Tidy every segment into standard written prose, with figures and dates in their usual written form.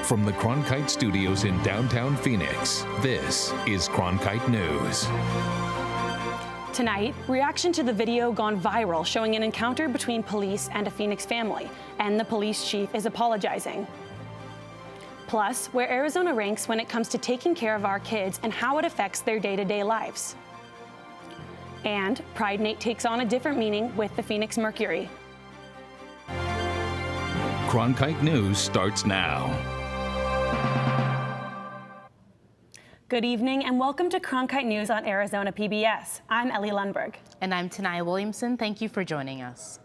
From the Cronkite studios in downtown Phoenix, this is Cronkite News. Tonight, reaction to the video gone viral showing an encounter between police and a Phoenix family, and the police chief is apologizing. Plus, where Arizona ranks when it comes to taking care of our kids and how it affects their day-to-day lives. And Pride Night takes on a different meaning with the Phoenix Mercury. Cronkite News starts now. Good evening and welcome to Cronkite News on Arizona PBS. I'm Ellie Lundberg. And I'm Tanaya Williamson. Thank you for joining us.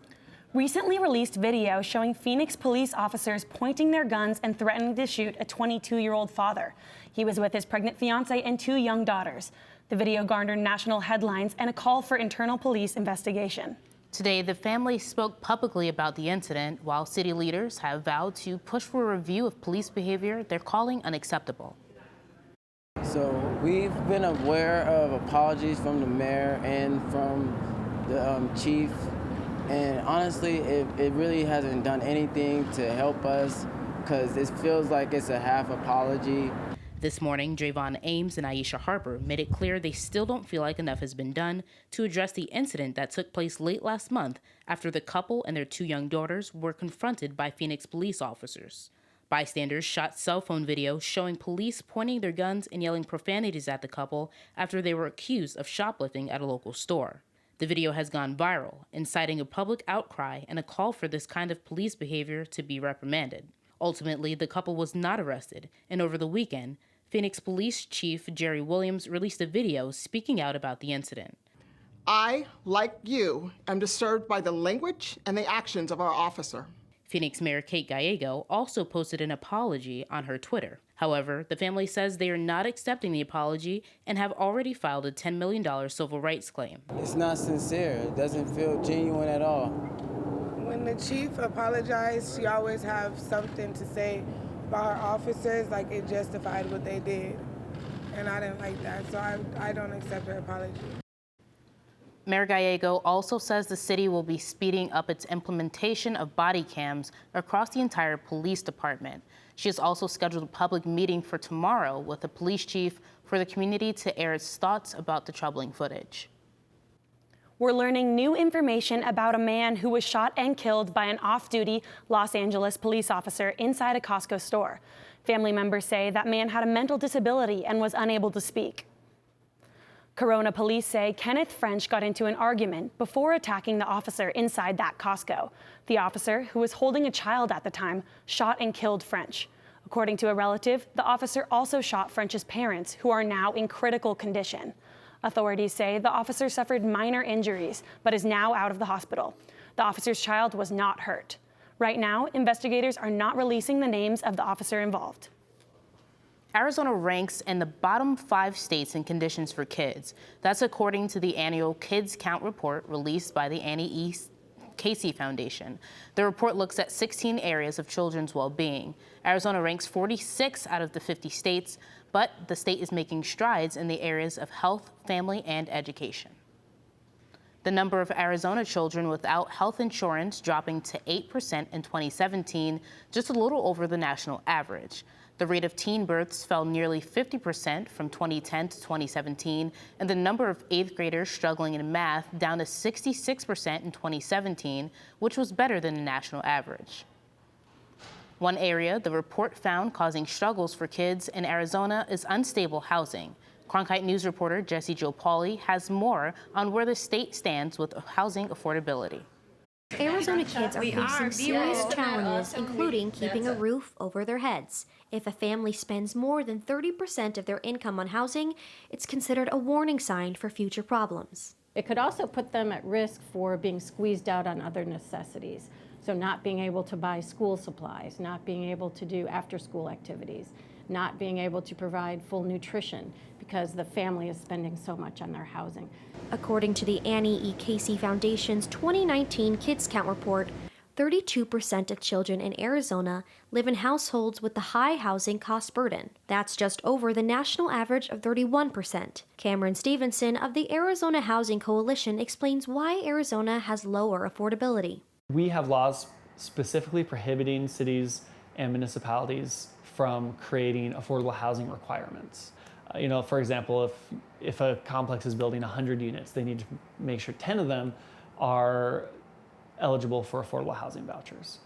Recently released video showing Phoenix police officers pointing their guns and threatening to shoot a 22-year-old father. He was with his pregnant fiancée and two young daughters. The video garnered national headlines and a call for internal police investigation. Today, the family spoke publicly about the incident, while city leaders have vowed to push for a review of police behavior they're calling unacceptable. So we've been aware of apologies from the mayor and from the chief, and honestly, it really hasn't done anything to help us because it feels like it's a half apology. This morning, Drayvon Ames and Aisha Harper made it clear they still don't feel like enough has been done to address the incident that took place late last month after the couple and their two young daughters were confronted by Phoenix police officers. Bystanders shot cell phone video showing police pointing their guns and yelling profanities at the couple after they were accused of shoplifting at a local store. The video has gone viral, inciting a public outcry and a call for this kind of police behavior to be reprimanded. Ultimately, the couple was not arrested, and over the weekend, Phoenix Police Chief Jerry Williams released a video speaking out about the incident. I, like you, am disturbed by the language and the actions of our officer. Phoenix Mayor Kate Gallego also posted an apology on her Twitter. However, the family says they are not accepting the apology and have already filed a $10 million civil rights claim. It's not sincere. It doesn't feel genuine at all. When the chief apologized, she always have something to say about her officers, like it justified what they did. And I didn't like that, so I don't accept her apology. Mayor Gallego also says the city will be speeding up its implementation of body cams across the entire police department. She has also scheduled a public meeting for tomorrow with the police chief for the community to air its thoughts about the troubling footage. We're learning new information about a man who was shot and killed by an off-duty Los Angeles police officer inside a Costco store. Family members say that man had a mental disability and was unable to speak. Corona police say Kenneth French got into an argument before attacking the officer inside that Costco. The officer, who was holding a child at the time, shot and killed French. According to a relative, the officer also shot French's parents, who are now in critical condition. Authorities say the officer suffered minor injuries, but is now out of the hospital. The officer's child was not hurt. Right now, investigators are not releasing the names of the officer involved. Arizona ranks in the bottom 5 states in conditions for kids. That's according to the annual Kids Count report released by the Annie E. Casey Foundation. The report looks at 16 areas of children's well-being. Arizona ranks 46 out of the 50 states, but the state is making strides in the areas of health, family, and education. The number of Arizona children without health insurance dropping to 8% in 2017, just a little over the national average. The rate of teen births fell nearly 50% from 2010 to 2017, and the number of 8th graders struggling in math down to 66% in 2017, which was better than the national average. One area the report found causing struggles for kids in Arizona is unstable housing. Cronkite News reporter Jesse Jo Pauly has more on where the state stands with housing affordability. Arizona kids are facing serious challenges, including keeping a roof over their heads. If a family spends more than 30% of their income on housing, it's considered a warning sign for future problems. It could also put them at risk for being squeezed out on other necessities. So not being able to buy school supplies, not being able to do after-school activities, not being able to provide full nutrition because the family is spending so much on their housing. According to the Annie E. Casey Foundation's 2019 Kids Count report, 32% of children in Arizona live in households with the high housing cost burden. That's just over the national average of 31%. Cameron Stevenson of the Arizona Housing Coalition explains why Arizona has lower affordability. We have laws specifically prohibiting cities and municipalities from creating affordable housing requirements. For example, if a complex is building 100 units, they need to make sure 10 of them are eligible for affordable housing vouchers.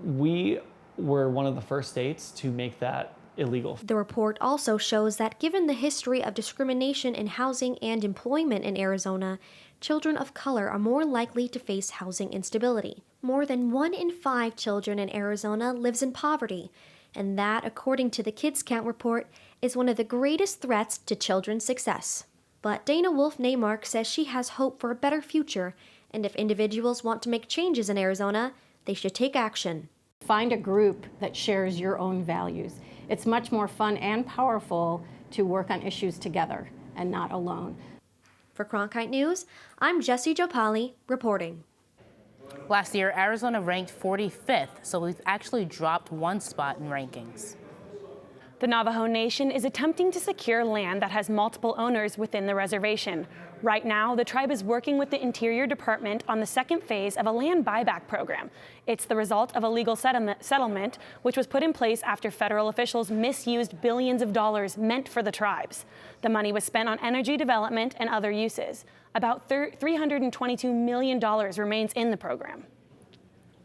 We were one of the first states to make that illegal. The report also shows that given the history of discrimination in housing and employment in Arizona, children of color are more likely to face housing instability. More than 1 in 5 children in Arizona lives in poverty, and that, according to the Kids Count report, is one of the greatest threats to children's success. But Dana Wolf-Neymark says she has hope for a better future, and if individuals want to make changes in Arizona, they should take action. Find a group that shares your own values. It's much more fun and powerful to work on issues together and not alone. For Cronkite News, I'm Jessie Jopali reporting. Last year, Arizona ranked 45th, so we've actually dropped 1 spot in rankings. The Navajo Nation is attempting to secure land that has multiple owners within the reservation. Right now, the tribe is working with the Interior Department on the second phase of a land buyback program. It's the result of a legal settlement which was put in place after federal officials misused billions of dollars meant for the tribes. The money was spent on energy development and other uses. About $322 million remains in the program.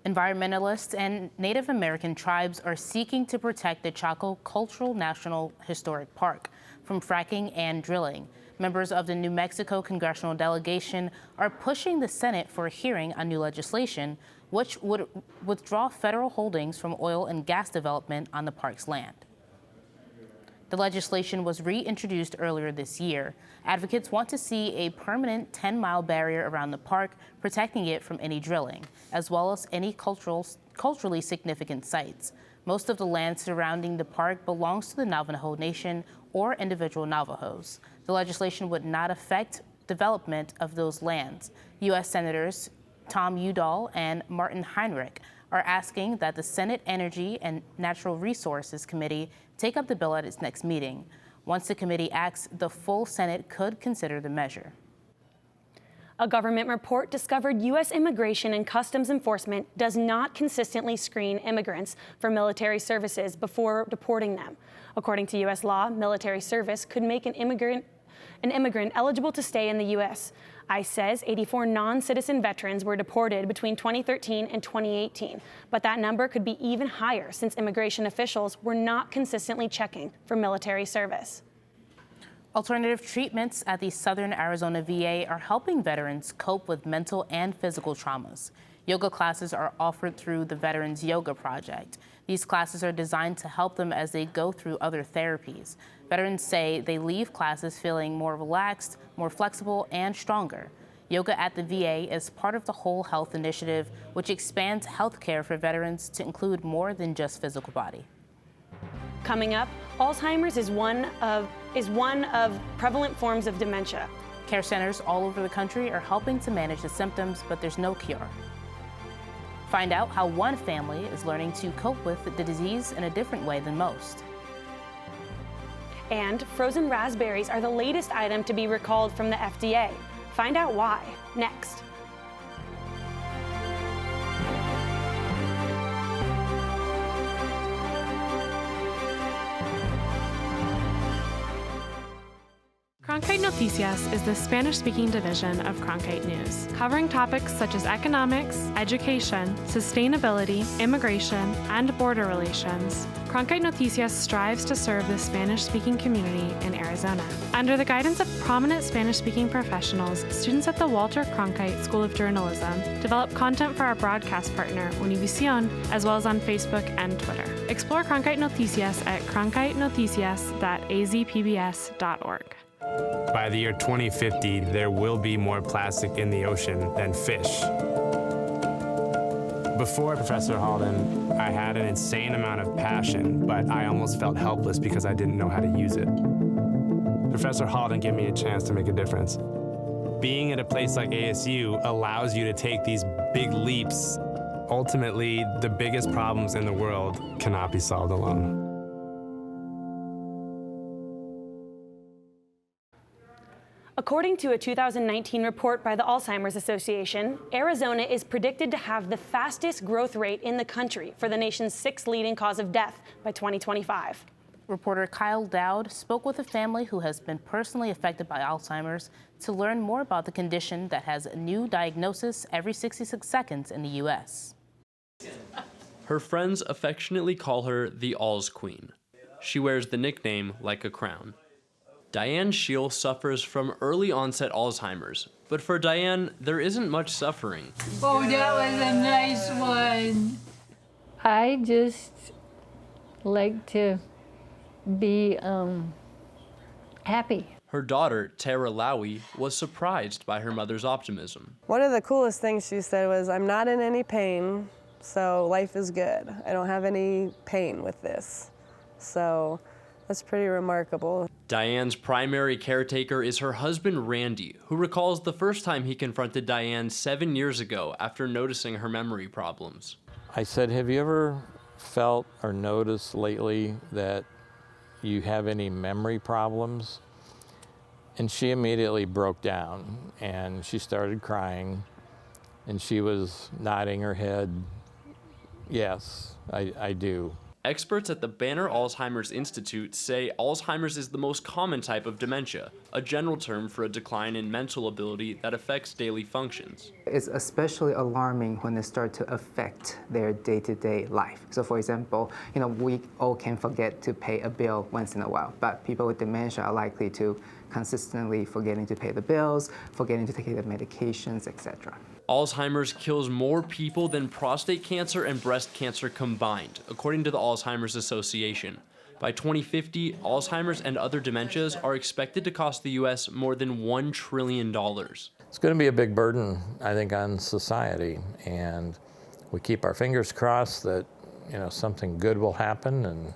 Environmentalists and Native American tribes are seeking to protect the Chaco Cultural National Historic Park from fracking and drilling. Members of the New Mexico congressional delegation are pushing the Senate for a hearing on new legislation, which would withdraw federal holdings from oil and gas development on the park's land. The legislation was reintroduced earlier this year. Advocates want to see a permanent 10-mile barrier around the park, protecting it from any drilling, as well as any culturally significant sites. Most of the land surrounding the park belongs to the Navajo Nation or individual Navajos. The legislation would not affect development of those lands. U.S. Senators Tom Udall and Martin Heinrich are asking that the Senate Energy and Natural Resources Committee take up the bill at its next meeting. Once the committee acts, the full Senate could consider the measure. A government report discovered U.S. Immigration and Customs Enforcement does not consistently screen immigrants for military services before deporting them. According to U.S. law, military service could make an immigrant eligible to stay in the U.S. ICE says 84 non-citizen veterans were deported between 2013 and 2018, but that number could be even higher since immigration officials were not consistently checking for military service. Alternative treatments at the Southern Arizona VA are helping veterans cope with mental and physical traumas. Yoga classes are offered through the Veterans Yoga Project. These classes are designed to help them as they go through other therapies. Veterans say they leave classes feeling more relaxed, more flexible, and stronger. Yoga at the VA is part of the Whole Health Initiative, which expands health care for veterans to include more than just physical body. Coming up, Alzheimer's is one of prevalent forms of dementia. Care centers all over the country are helping to manage the symptoms, but there's no cure. Find out how one family is learning to cope with the disease in a different way than most. And frozen raspberries are the latest item to be recalled from the FDA. Find out why, next. Cronkite Noticias is the Spanish-speaking division of Cronkite News, covering topics such as economics, education, sustainability, immigration, and border relations. Cronkite Noticias strives to serve the Spanish-speaking community in Arizona. Under the guidance of prominent Spanish-speaking professionals, students at the Walter Cronkite School of Journalism develop content for our broadcast partner, Univision, as well as on Facebook and Twitter. Explore Cronkite Noticias at cronkitenoticias.azpbs.org. By the year 2050, there will be more plastic in the ocean than fish. Before Professor Halden, I had an insane amount of passion, but I almost felt helpless because I didn't know how to use it. Professor Halden gave me a chance to make a difference. Being at a place like ASU allows you to take these big leaps. Ultimately, the biggest problems in the world cannot be solved alone. According to a 2019 report by the Alzheimer's Association, Arizona is predicted to have the fastest growth rate in the country for the nation's 6th leading cause of death by 2025. Reporter Kyle Dowd spoke with a family who has been personally affected by Alzheimer's to learn more about the condition that has a new diagnosis every 66 seconds in the U.S. Her friends affectionately call her the Alz Queen. She wears the nickname like a crown. Diane Scheel suffers from early onset Alzheimer's, but for Diane, there isn't much suffering. Oh, that was a nice one. I just like to be happy. Her daughter, Tara Lowy, was surprised by her mother's optimism. One of the coolest things she said was, "I'm not in any pain, so life is good. I don't have any pain with this." So that's pretty remarkable. Diane's primary caretaker is her husband, Randy, who recalls the first time he confronted Diane 7 years ago after noticing her memory problems. I said, "Have you ever felt or noticed lately that you have any memory problems?" And she immediately broke down and she started crying and she was nodding her head, "Yes, I do." Experts at the Banner Alzheimer's Institute say Alzheimer's is the most common type of dementia, a general term for a decline in mental ability that affects daily functions. It's especially alarming when they start to affect their day-to-day life. So for example, we all can forget to pay a bill once in a while, but people with dementia are likely to consistently forgetting to pay the bills, forgetting to take the medications, etc. Alzheimer's kills more people than prostate cancer and breast cancer combined, according to the Alzheimer's Association. By 2050, Alzheimer's and other dementias are expected to cost the U.S. more than $1 trillion. It's going to be a big burden, I think, on society, and we keep our fingers crossed that something good will happen, and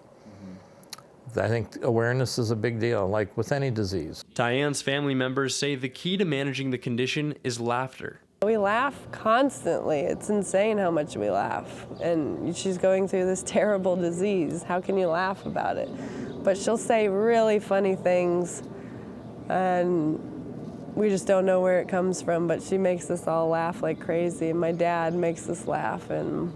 I think awareness is a big deal, like with any disease. Diane's family members say the key to managing the condition is laughter. We laugh constantly. It's insane how much we laugh. And she's going through this terrible disease. How can you laugh about it? But she'll say really funny things, and we just don't know where it comes from, but she makes us all laugh like crazy. And my dad makes us laugh, and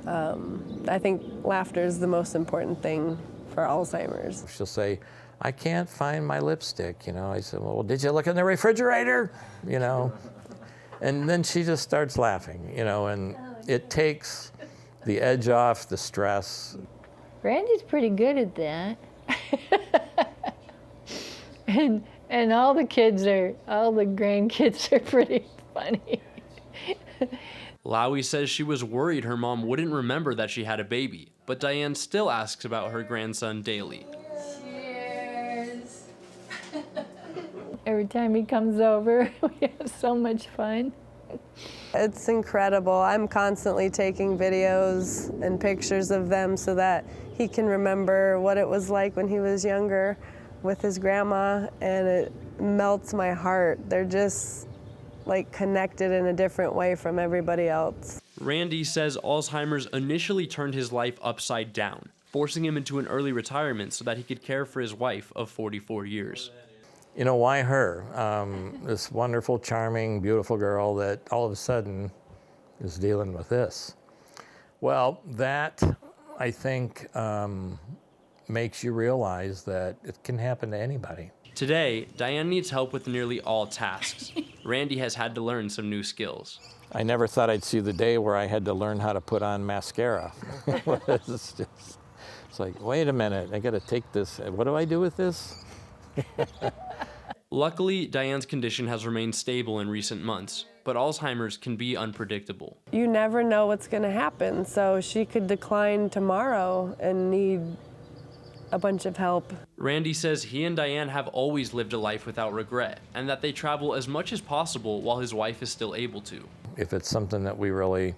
I think laughter is the most important thing for Alzheimer's. She'll say, "I can't find my lipstick." I said, "Well, did you look in the refrigerator?" And then she just starts laughing, and it takes the edge off, the stress. Randy's pretty good at that. and all the grandkids are pretty funny. Lowy says she was worried her mom wouldn't remember that she had a baby, but Diane still asks about her grandson daily. Cheers! Every time he comes over, we have so much fun. It's incredible. I'm constantly taking videos and pictures of them so that he can remember what it was like when he was younger with his grandma, and it melts my heart. They're just connected in a different way from everybody else. Randy says Alzheimer's initially turned his life upside down, forcing him into an early retirement so that he could care for his wife of 44 years. Why her? This wonderful, charming, beautiful girl that all of a sudden is dealing with this. Well, that, I think, makes you realize that it can happen to anybody. Today, Diane needs help with nearly all tasks. Randy has had to learn some new skills. I never thought I'd see the day where I had to learn how to put on mascara. It's like, wait a minute, I gotta take this. What do I do with this? Luckily, Diane's condition has remained stable in recent months, but Alzheimer's can be unpredictable. You never know what's going to happen, so she could decline tomorrow and need a bunch of help. Randy says he and Diane have always lived a life without regret, and that they travel as much as possible while his wife is still able to. If it's something that we really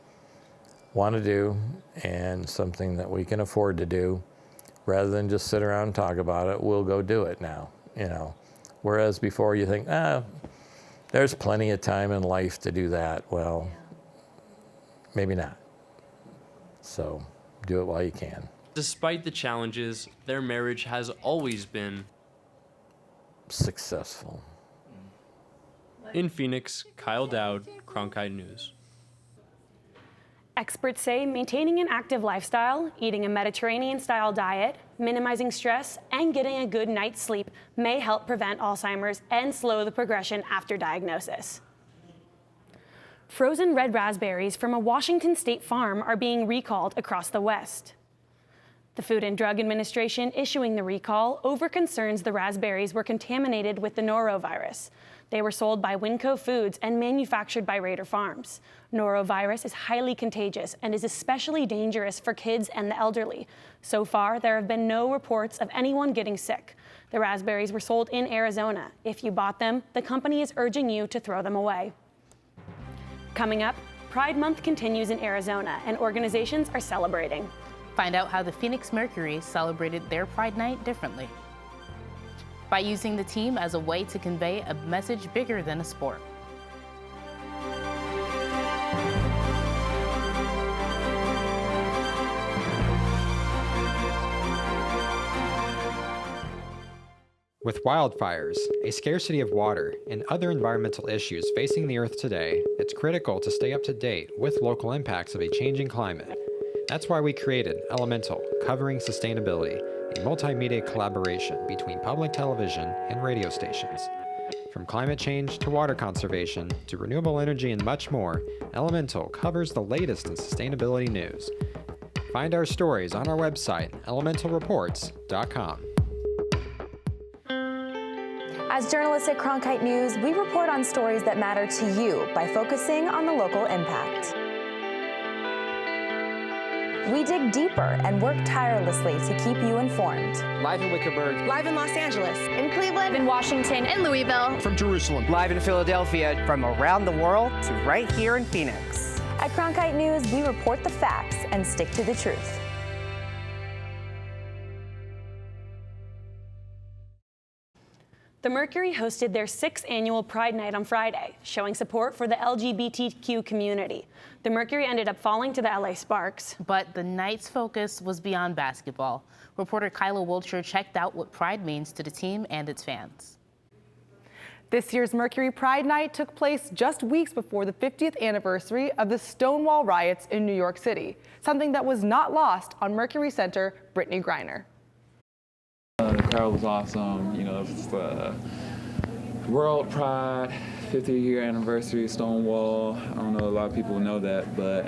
want to do and something that we can afford to do, rather than just sit around and talk about it, we'll go do it now, Whereas before you think, there's plenty of time in life to do that. Well, maybe not. So do it while you can. Despite the challenges, their marriage has always been successful. In Phoenix, Kyle Dowd, Cronkite News. Experts say maintaining an active lifestyle, eating a Mediterranean-style diet, minimizing stress, and getting a good night's sleep may help prevent Alzheimer's and slow the progression after diagnosis. Frozen red raspberries from a Washington state farm are being recalled across the West. The Food and Drug Administration issuing the recall over concerns the raspberries were contaminated with the norovirus. They were sold by Winco Foods and manufactured by Raider Farms. Norovirus is highly contagious and is especially dangerous for kids and the elderly. So far, there have been no reports of anyone getting sick. The raspberries were sold in Arizona. If you bought them, the company is urging you to throw them away. Coming up, Pride Month continues in Arizona, and organizations are celebrating. Find out how the Phoenix Mercury celebrated their Pride Night differently by using the team as a way to convey a message bigger than a sport. With wildfires, a scarcity of water, and other environmental issues facing the Earth today, it's critical to stay up to date with local impacts of a changing climate. That's why we created Elemental, covering sustainability, a multimedia collaboration between public television and radio stations. From climate change to water conservation to renewable energy and much more, Elemental covers the latest in sustainability news. Find our stories on our website, elementalreports.com. As journalists at Cronkite News, we report on stories that matter to you by focusing on the local impact. We dig deeper and work tirelessly to keep you informed. Live in Wickerburg. Live in Los Angeles. In Cleveland. In Washington. In Louisville. From Jerusalem. Live in Philadelphia. From around the world to right here in Phoenix. At Cronkite News, we report the facts and stick to the truth. The Mercury hosted their 6th annual Pride Night on Friday, showing support for the LGBTQ community. The Mercury ended up falling to the LA Sparks. But the night's focus was beyond basketball. Reporter Kyla Wilcher checked out what Pride means to the team and its fans. This year's Mercury Pride Night took place just weeks before the 50th anniversary of the Stonewall riots in New York City, something that was not lost on Mercury Center Brittany Griner. The crowd was awesome. You know, it's the World Pride 50-year anniversary, Stonewall. I don't know a lot of people know that, but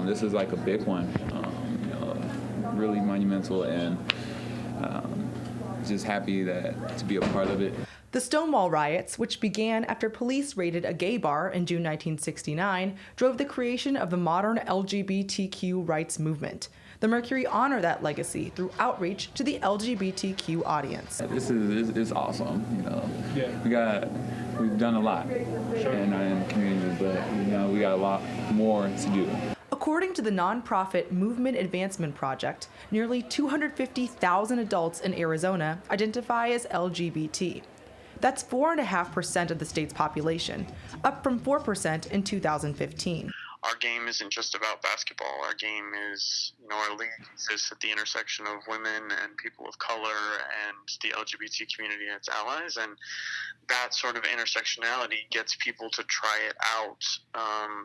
this is like a big one. You know, really monumental, and just happy to be a part of it. The Stonewall riots, which began after police raided a gay bar in June 1969, drove the creation of the modern LGBTQ rights movement. The Mercury honor that legacy through outreach to the LGBTQ audience. This is awesome. You know, we've done a lot in our community, but you know, we got a lot more to do. According to the nonprofit Movement Advancement Project, nearly 250,000 adults in Arizona identify as LGBT. That's 4.5% of the state's population, up from 4% in 2015. Our game isn't just about basketball. Our game is, you know, our league exists at the intersection of women and people of color and the LGBT community and its allies, and that sort of intersectionality gets people to try it out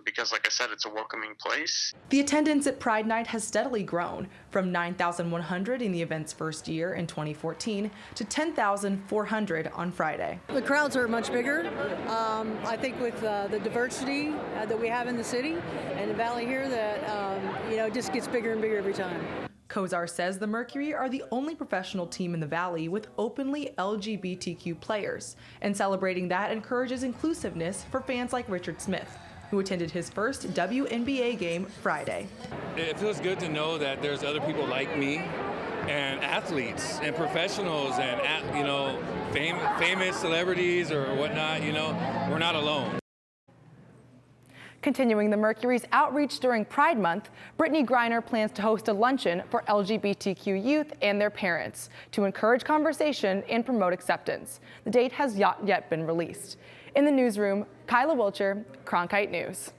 because, like I said, it's a welcoming place. The attendance at Pride Night has steadily grown, from 9,100 in the event's first year in 2014 to 10,400 on Friday. The crowds are much bigger. I think with the diversity that we have in the city and the valley here, that you know, it just gets bigger and bigger every time. Kozar says the Mercury are the only professional team in the Valley with openly LGBTQ players, and celebrating that encourages inclusiveness for fans like Richard Smith, who attended his first WNBA game Friday. It feels good to know that there's other people like me, and athletes and professionals and, you know, famous celebrities or whatnot. You know, we're not alone. Continuing the Mercury's outreach during Pride Month, Brittany Griner plans to host a luncheon for LGBTQ youth and their parents to encourage conversation and promote acceptance. The date has not yet been released. In the newsroom, Kyla Wilcher, Cronkite News.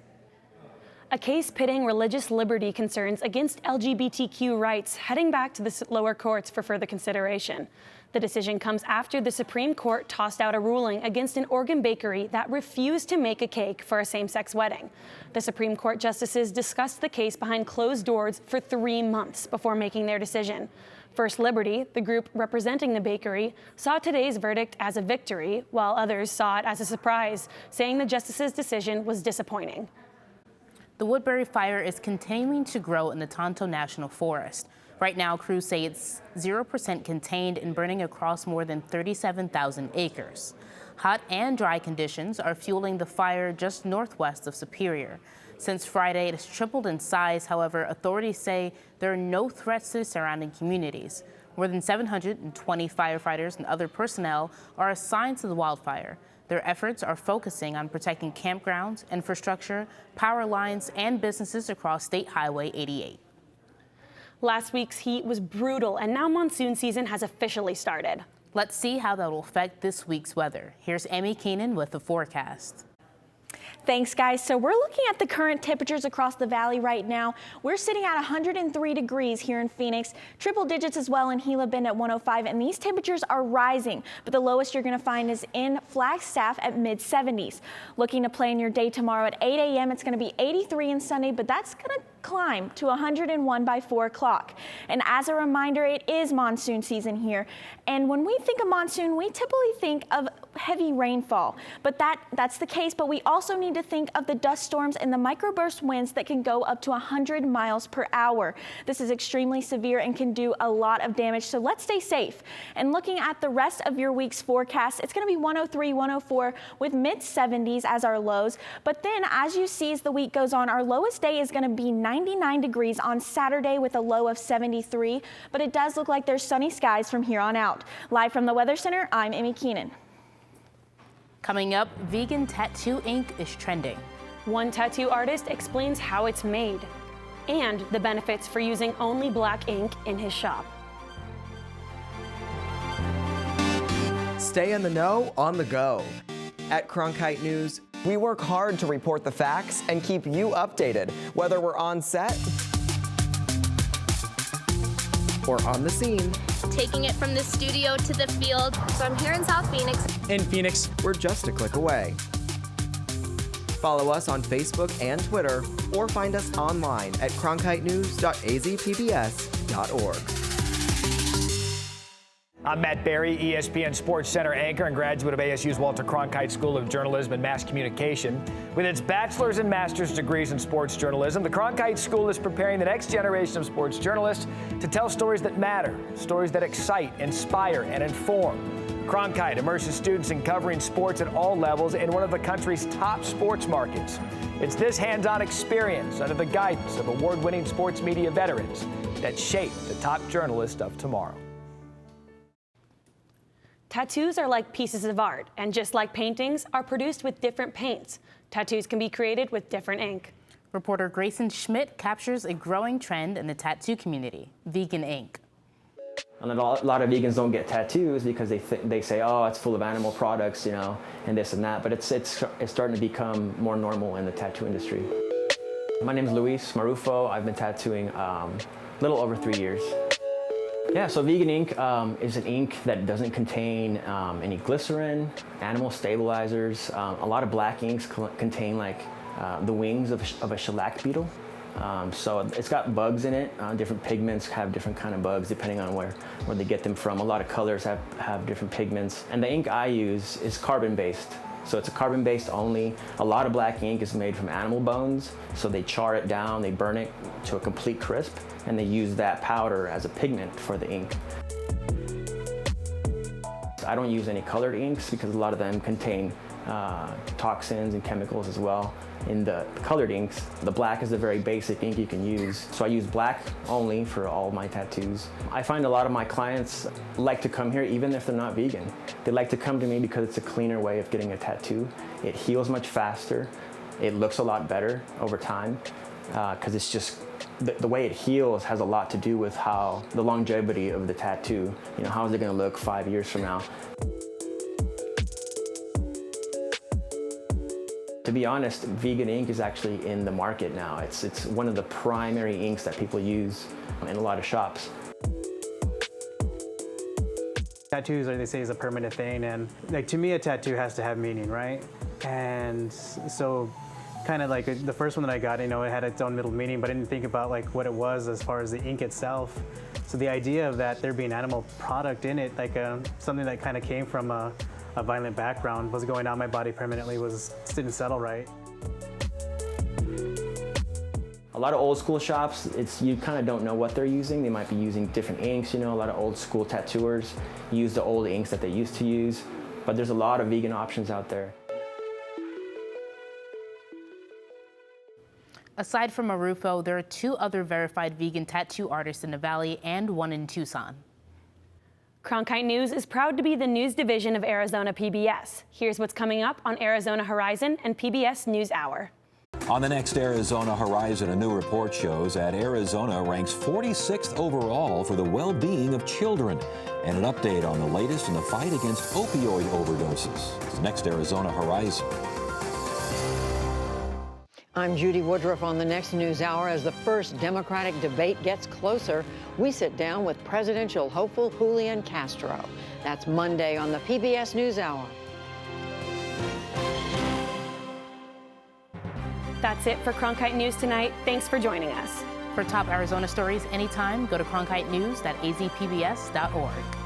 A case pitting religious liberty concerns against LGBTQ rights heading back to the lower courts for further consideration. The decision comes after the Supreme Court tossed out a ruling against an Oregon bakery that refused to make a cake for a same-sex wedding. The Supreme Court justices discussed the case behind closed doors for 3 months before making their decision. First Liberty, the group representing the bakery, saw today's verdict as a victory, while others saw it as a surprise, saying the justices' decision was disappointing. The Woodbury fire is continuing to grow in the Tonto National Forest. Right now, crews say it's 0% contained and burning across more than 37,000 acres. Hot and dry conditions are fueling the fire just northwest of Superior. Since Friday, it has tripled in size. However, authorities say there are no threats to the surrounding communities. More than 720 firefighters and other personnel are assigned to the wildfire. Their efforts are focusing on protecting campgrounds, infrastructure, power lines, and businesses across State Highway 88. Last week's heat was brutal, and now monsoon season has officially started. Let's see how that will affect this week's weather. Here's Amy Keenan with the forecast. Thanks, guys. So we're looking at the current temperatures across the valley right now. We're sitting at 103 degrees here in Phoenix, triple digits as well in Gila Bend at 105, and these temperatures are rising, but the lowest you're going to find is in Flagstaff at mid-70s. Looking to plan your day tomorrow at 8 a.m., it's going to be 83 and sunny, but that's going to climb to 101 by 4 o'clock. And as a reminder, it is monsoon season here. And when we think of monsoon, we typically think of heavy rainfall, but that's the case. But we also need to think of the dust storms and the microburst winds that can go up to 100 miles per hour. This is extremely severe and can do a lot of damage. So let's stay safe. And looking at the rest of your week's forecast, it's going to be 103, 104 with mid-70s as our lows. But then as you see as the week goes on, our lowest day is going to be 99 degrees on Saturday with a low of 73. But it does look like there's sunny skies from here on out. Live from the Weather Center, I'm Amy Keenan. Coming up, vegan tattoo ink is trending. One tattoo artist explains how it's made and the benefits for using only black ink in his shop. Stay in the know on the go. At Cronkite News, we work hard to report the facts and keep you updated, whether we're on set or on the scene. Taking it from the studio to the field. So I'm here in South Phoenix. In Phoenix, we're just a click away. Follow us on Facebook and Twitter, or find us online at cronkitenews.azpbs.org. I'm Matt Berry, ESPN Sports Center anchor and graduate of ASU's Walter Cronkite School of Journalism and Mass Communication. With its bachelor's and master's degrees in sports journalism, the Cronkite School is preparing the next generation of sports journalists to tell stories that matter, stories that excite, inspire, and inform. Cronkite immerses students in covering sports at all levels in one of the country's top sports markets. It's this hands-on experience under the guidance of award-winning sports media veterans that shape the top journalists of tomorrow. Tattoos are like pieces of art, and just like paintings, are produced with different paints. Tattoos can be created with different ink. Reporter Grayson Schmidt captures a growing trend in the tattoo community, vegan ink. And a lot of vegans don't get tattoos because they say, oh, it's full of animal products, you know, and this and that. But it's starting to become more normal in the tattoo industry. My name is Luis Marufo. I've been tattooing a little over 3 years. Yeah, so vegan ink is an ink that doesn't contain any glycerin, animal stabilizers. A lot of black inks contain like the wings of a shellac beetle. So it's got bugs in it. Different pigments have different kind of bugs depending on where they get them from. A lot of colors have different pigments. And the ink I use is carbon-based. So it's a carbon-based only. A lot of black ink is made from animal bones. So they char it down, they burn it to a complete crisp, and they use that powder as a pigment for the ink. I don't use any colored inks because a lot of them contain toxins and chemicals as well. In the colored inks, the black is a very basic ink you can use. So I use black only for all my tattoos. I find a lot of my clients like to come here even if they're not vegan. They like to come to me because it's a cleaner way of getting a tattoo. It heals much faster. It looks a lot better over time because it's just, the way it heals has a lot to do with how the longevity of the tattoo, you know, how is it gonna look 5 years from now. To be honest, vegan ink is actually in the market now. It's one of the primary inks that people use in a lot of shops. Tattoos, like they say, is a permanent thing, and like to me, a tattoo has to have meaning, right? And so, kind of like the first one that I got, it had its own middle meaning, but I didn't think about like what it was as far as the ink itself. So the idea of that there being animal product in it, like something that kind of came from a violent background, was going on my body permanently, didn't settle right. A lot of old school shops, you kind of don't know what they're using. They might be using different inks, a lot of old school tattooers use the old inks that they used to use, but there's a lot of vegan options out there. Aside from Marufo, there are 2 other verified vegan tattoo artists in the Valley and 1 in Tucson. Cronkite News is proud to be the news division of Arizona PBS. Here's what's coming up on Arizona Horizon and PBS NewsHour. On the next Arizona Horizon, a new report shows that Arizona ranks 46th overall for the well-being of children. And an update on the latest in the fight against opioid overdoses. It's next Arizona Horizon. I'm Judy Woodruff on the next NewsHour. As the first Democratic debate gets closer, we sit down with presidential hopeful Julian Castro. That's Monday on the PBS NewsHour. That's it for Cronkite News tonight. Thanks for joining us. For top Arizona stories anytime, go to cronkitenews.azpbs.org.